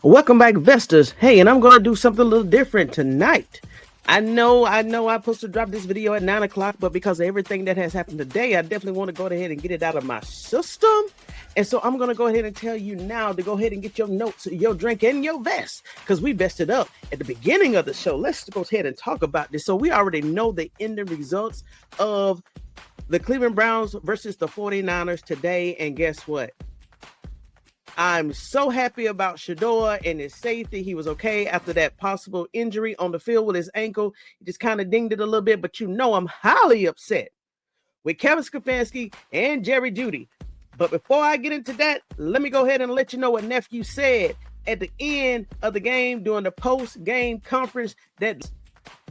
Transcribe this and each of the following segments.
Welcome back, Vesters. Hey, and I'm going to do something a little different tonight. I know I'm supposed to drop this video at 9 o'clock, but because of everything that has happened today, I definitely want to go ahead and get it out of my system. And so I'm going to go ahead and tell you now to go ahead and get your notes, your drink, and your vest, because we vested up at the beginning of the show. Let's go ahead and talk about this. So we already know the ending results of the Cleveland Browns versus the 49ers today. And guess what? I'm so happy about SHEDEUR and his safety. He was okay after that possible injury on the field with his ankle. He just kind of dinged it a little bit, but I'm highly upset with Kevin Stenfanski and Jeudy. But before I get into that, let me go ahead and let you know what nephew said at the end of the game during the post-game conference that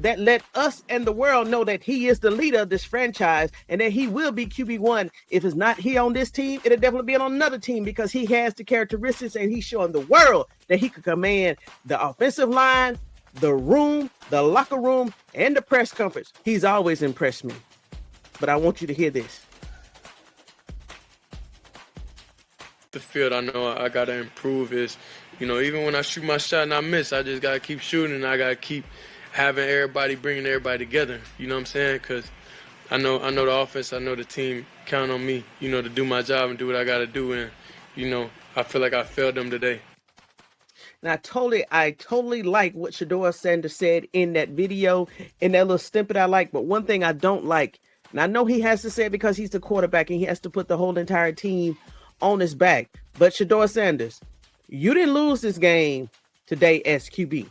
let us and the world know that he is the leader of this franchise and that he will be QB1. If it's not he on this team, it'll definitely be on another team because he has the characteristics and he's showing the world that he could command the offensive line, the room, the locker room, and the press conference. He's always impressed me. But I want you to hear this. The field, I know I got to improve is, even when I shoot my shot and I miss, I just got to keep shooting and I got to keep having everybody, bringing everybody together, you know what I'm saying? Because I know the offense, I know the team count on me, to do my job and do what I got to do. And, I feel like I failed them today. And I totally like what shedeursanders said in that video, in that little snippet I like. But one thing I don't like, and I know he has to say it because he's the quarterback and he has to put the whole entire team on his back. But shedeursanders, you didn't lose this game today as QB.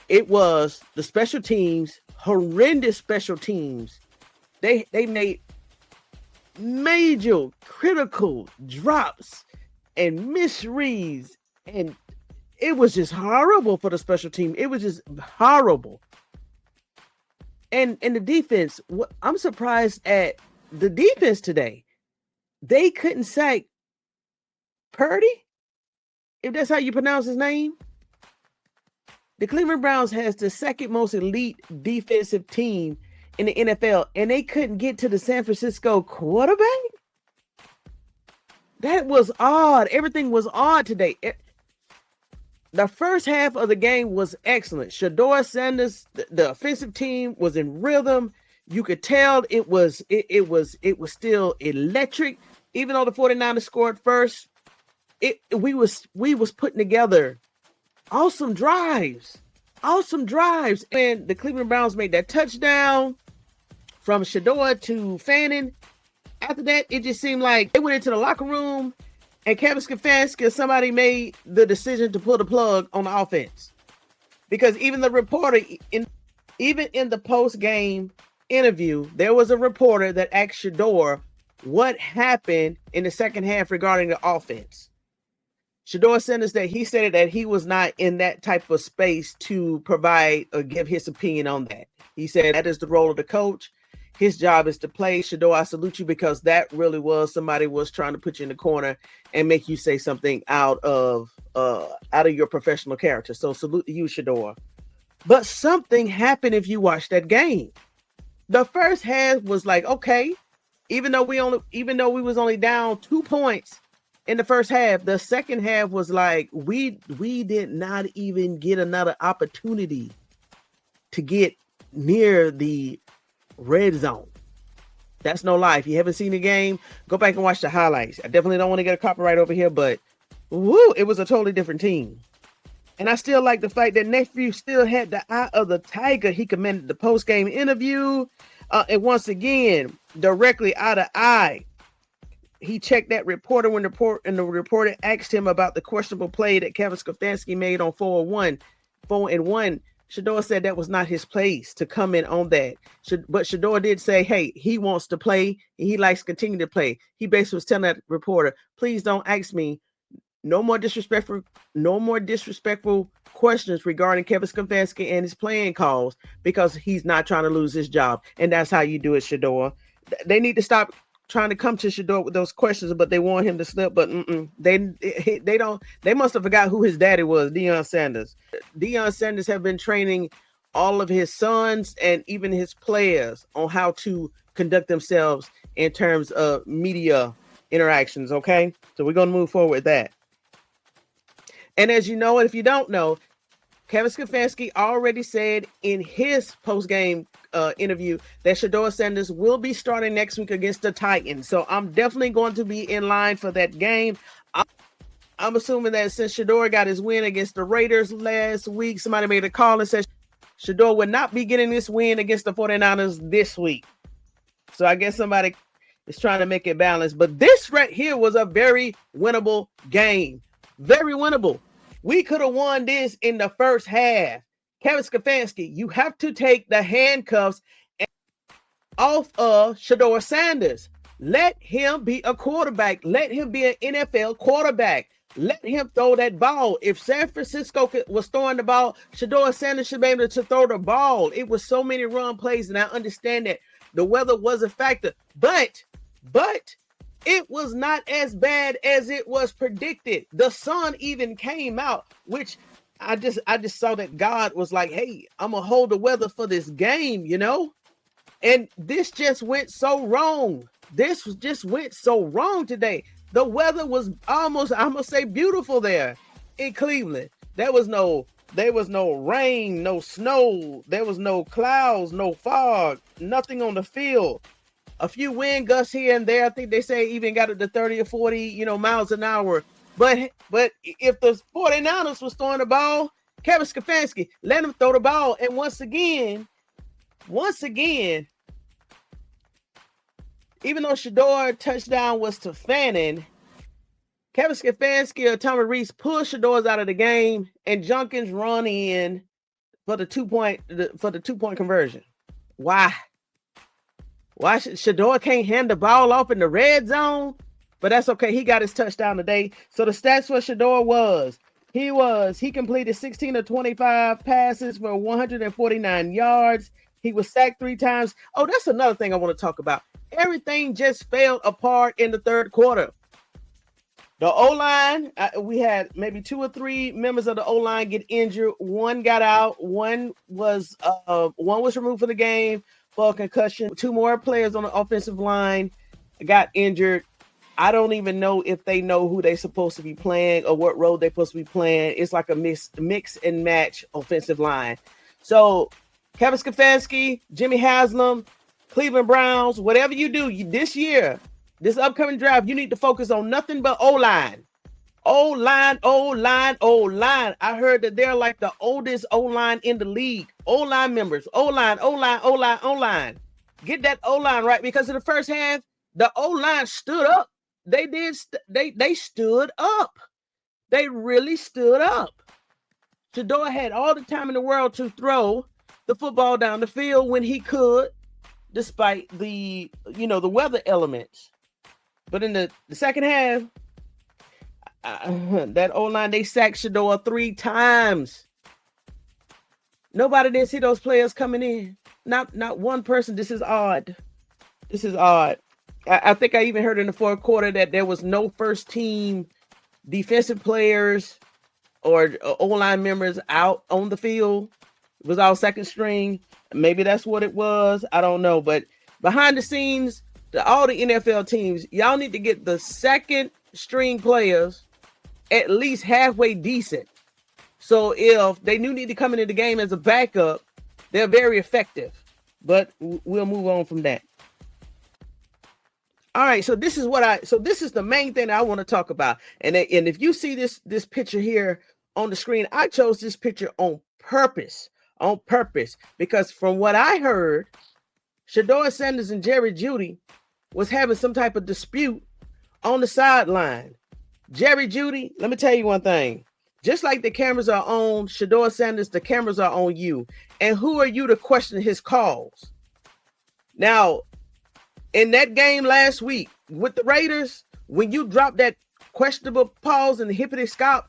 It was the special teams, horrendous special teams. They made major critical drops and misreads, and it was just horrible for the special team. It was just horrible. And the defense, I'm surprised at the defense today. They couldn't sack Purdy, if that's how you pronounce his name. The Cleveland Browns has the second most elite defensive team in the NFL, and they couldn't get to the San Francisco quarterback? That was odd. Everything was odd today. The first half of the game was excellent. shedeursanders, the offensive team, was in rhythm. You could tell it was still electric. Even though the 49ers scored first, we was putting together awesome drives. And the Cleveland Browns made that touchdown from SHEDEUR to Fannin. After that, it just seemed like they went into the locker room and Kevin Stenfanski, somebody made the decision to pull the plug on the offense. Because even the reporter, even in the post-game interview, there was a reporter that asked SHEDEUR what happened in the second half regarding the offense. shedeursanders that he said that he was not in that type of space to provide or give his opinion on that. He said that is the role of the coach. His job is to play. SHEDEUR, I salute you because that really was somebody was trying to put you in the corner and make you say something out of your professional character. So salute to you, SHEDEUR. But something happened if you watch that game. The first half was like, okay, even though we was only down 2 points in the first half, the second half was like we did not even get another opportunity to get near the red zone. That's no lie. If you haven't seen the game, go back and watch the highlights. I definitely don't want to get a copyright over here, but it was a totally different team. And I still like the fact that nephew still had the eye of the tiger. He commanded the post-game interview. And once again, directly eye to eye. He checked that reporter when the reporter asked him about the questionable play that Kevin Stenfanski made on 4-1. SHEDEUR said that was not his place to come in on that. But SHEDEUR did say, hey, he wants to play and he likes to continue to play. He basically was telling that reporter, please don't ask me no more disrespectful questions regarding Kevin Stenfanski and his playing calls because he's not trying to lose his job. And that's how you do it, SHEDEUR. They need to stop trying to come to SHEDEUR with those questions, but they want him to slip. But they must have forgot who his daddy was, deionsanders. deionsanders have been training all of his sons and even his players on how to conduct themselves in terms of media interactions. Okay, so we're going to move forward with that. And as you know, and if you don't know, Kevin Stenfanski already said in his post-game interview that Shedeur Sanders will be starting next week against the Titans. So I'm definitely going to be in line for that game. I'm assuming that since Shedeur got his win against the Raiders last week, somebody made a call and said Shedeur would not be getting this win against the 49ers this week. So I guess somebody is trying to make it balanced. But this right here was a very winnable game. Very winnable. We could have won this in the first half. Kevin Stenfanski, you have to take the handcuffs off of Shedeur Sanders. Let him be a quarterback. Let him be an NFL quarterback. Let him throw that ball. If San Francisco was throwing the ball, Shedeur Sanders should be able to throw the ball. It was so many run plays, and I understand that the weather was a factor. But it was not as bad as it was predicted. The sun even came out, which I just saw that God was like, hey, I'm going to hold the weather for this game, you know? And this just went so wrong. This just went so wrong today. The weather was almost, I'm going to say, beautiful there in Cleveland. There was no rain, no snow. There was no clouds, no fog, nothing on the field. A few wind gusts here and there. I think they say even got it to 30 or 40, miles an hour. But if the 49ers was throwing the ball, Kevin Stenfanski, let him throw the ball. And once again, even though Shedeur touchdown was to Fannin, Kevin Stenfanski or Tommy Reese pulled Shedeur out of the game, and Jenkins run in for the 2-point conversion. Why? Why Shedeur can't hand the ball off in the red zone? But that's okay. He got his touchdown today. So the stats for Shedeur he completed 16 of 25 passes for 149 yards. He was sacked 3 times. Oh, that's another thing I want to talk about. Everything just fell apart in the third quarter. The O-line, we had maybe 2 or 3 members of the O-line get injured. One got out. One was removed from the game for a concussion. 2 more players on the offensive line got injured. I don't even know if they know who they're supposed to be playing or what role they're supposed to be playing. It's like a mix and match offensive line. So Kevin Stenfanski, Jimmy Haslam, Cleveland Browns, whatever you do this year, this upcoming draft, you need to focus on nothing but O-line. O-line, O-line, O-line. I heard that they're like the oldest O-line in the league. O-line members, O-line, O-line, O-line, O-line. Get that O-line right, because in the first half, the O-line stood up. They stood up. They really stood up. Shedeur had all the time in the world to throw the football down the field when he could, despite the weather elements. But in the second half, that O-line, they sacked Shedeur 3 times. Nobody didn't see those players coming in. Not one person. This is odd. I think I even heard in the fourth quarter that there was no first team defensive players or O-line members out on the field. It was all second string. Maybe that's what it was. I don't know. But behind the scenes, all the NFL teams, y'all need to get the second string players at least halfway decent. So if they do need to come into the game as a backup, they're very effective. But we'll move on from that. All right, so this is the main thing that I want to talk about. And if you see this picture here on the screen, I chose this picture on purpose, because from what I heard, Shedeur Sanders and Jeudy was having some type of dispute on the sideline. Jeudy, let me tell you one thing. Just like the cameras are on Shedeur Sanders, the cameras are on you. And who are you to question his calls? Now, in that game last week with the Raiders, when you dropped that questionable pause and the hippity scop,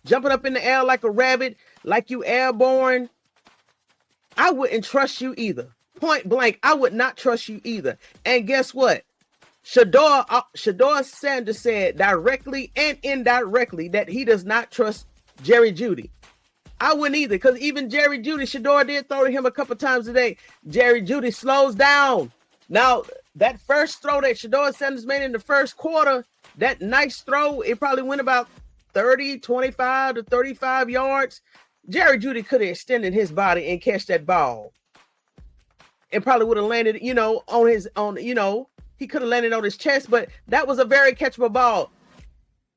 jumping up in the air like a rabbit, like you airborne, I wouldn't trust you either. Point blank, I would not trust you either. And guess what? Shedeur Sanders said directly and indirectly that he does not trust Jeudy. I wouldn't either, because even Jeudy, Shedeur did throw to him a couple times today. Jeudy slows down. Now, that first throw that Shedeur Sanders made in the first quarter, that nice throw, it probably went about 25 to 35 yards, Jerry Jeudy could have extended his body and catch that ball. And probably would have landed, he could have landed on his chest, but that was a very catchable ball.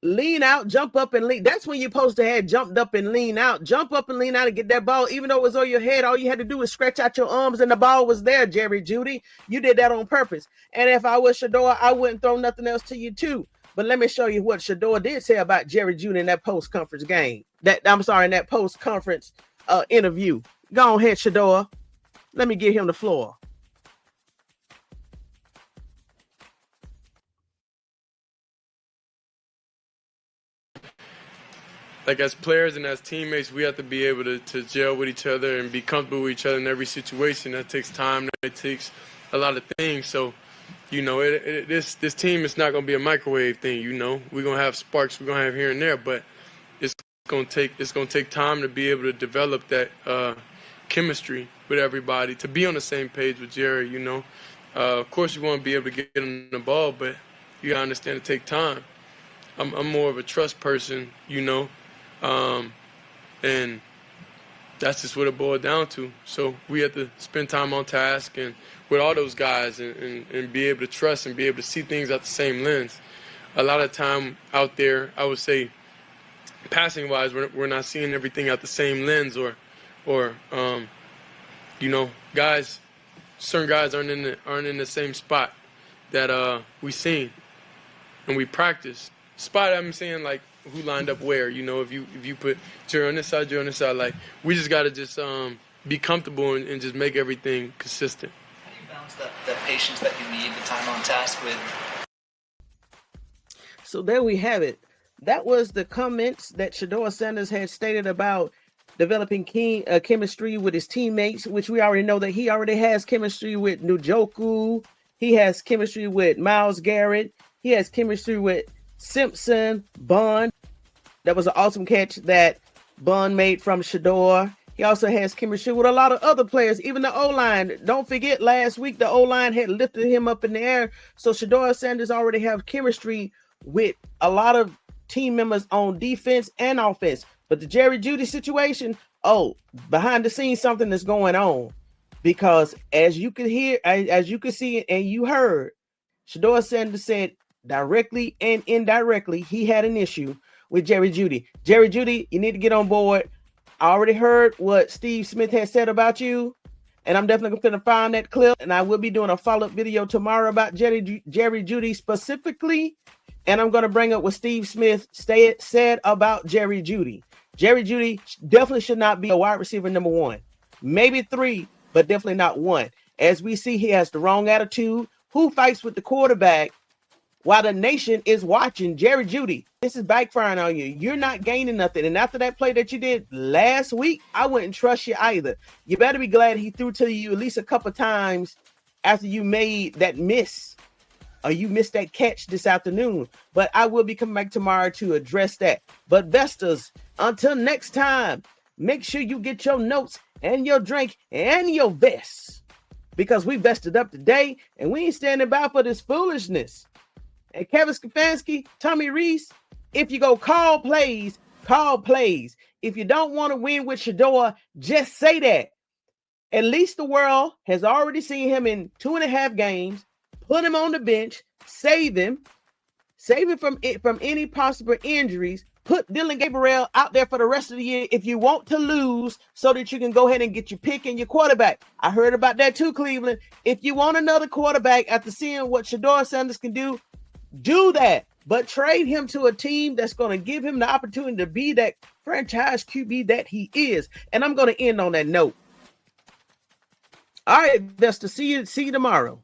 Lean out, jump up and lean. That's when you're supposed to have jumped up and lean out. Jump up and lean out and get that ball. Even though it was on your head, all you had to do was stretch out your arms and the ball was there, Jerry Jeudy. You did that on purpose. And if I was SHEDEUR, I wouldn't throw nothing else to you too. But let me show you what SHEDEUR did say about Jerry Jeudy in that post-conference game. In that post-conference interview. Go ahead, SHEDEUR. Let me give him the floor. Like, as players and as teammates, we have to be able to gel with each other and be comfortable with each other in every situation. That takes time. That takes a lot of things. So, this team is not going to be a microwave thing. We're going to have sparks. We're going to have here and there, but it's going to take time to be able to develop that chemistry with everybody, to be on the same page with Jerry. Of course, you want to be able to get him the ball, but you got to understand it take time. I'm more of a trust person, and that's just what it boiled down to. So we have to spend time on task and with all those guys and be able to trust and be able to see things at the same lens. A lot of time out there, I would say, passing-wise, we're not seeing everything at the same lens, or certain guys aren't in the same spot that we seen and we practice. Spot, I'm saying, like, who lined up where, if you put Jerry on this side, like, we just got to be comfortable and just make everything consistent. How do you balance the patience that you need, the time on task with? So there we have it. That was the comments that shedeursanders had stated about developing chemistry with his teammates, which we already know that he already has chemistry with Njoku. He has chemistry with Myles Garrett. He has chemistry with Simpson, Bond. That was an awesome catch that Bond made from SHEDEUR. He also has chemistry with a lot of other players, even the O-line. Don't forget, last week the O-line had lifted him up in the air. So shedeursanders already have chemistry with a lot of team members on defense and offense. But the Jerry Jeudy situation, behind the scenes, something is going on. Because as you could hear, as you could see, and you heard, shedeursanders said directly and indirectly he had an issue with Jerry Jeudy. Jerry Jeudy, you need to get on board. I already heard what Steve Smith has said about you, and I'm definitely going to find that clip, and I will be doing a follow-up video tomorrow about Jerry Jeudy specifically, and I'm going to bring up what Steve Smith said about Jerry Jeudy. Jerry Jeudy definitely should not be a wide receiver number 1. Maybe 3, but definitely not 1. As we see, he has the wrong attitude. Who fights with the quarterback while the nation is watching? Jerry Jeudy, this is backfiring on you. You're not gaining nothing. And after that play that you did last week, I wouldn't trust you either. You better be glad he threw to you at least a couple times after you made that miss, or you missed that catch this afternoon. But I will be coming back tomorrow to address that. But Vesters, until next time, make sure you get your notes and your drink and your vest, because we vested up today and we ain't standing by for this foolishness. And Kevin Stenfanski, Tommy Reese, if you go call plays, call plays. If you don't want to win with SHEDEUR, just say that. At least the world has already seen him in 2.5 games. Put him on the bench, save him from any possible injuries. Put Dylan Gabriel out there for the rest of the year if you want to lose, so that you can go ahead and get your pick and your quarterback. I heard about that too, Cleveland. If you want another quarterback after seeing what shedeursanders can do that. But trade him to a team that's going to give him the opportunity to be that franchise QB that he is. And I'm going to end on that note. All right, Vesta, see you tomorrow.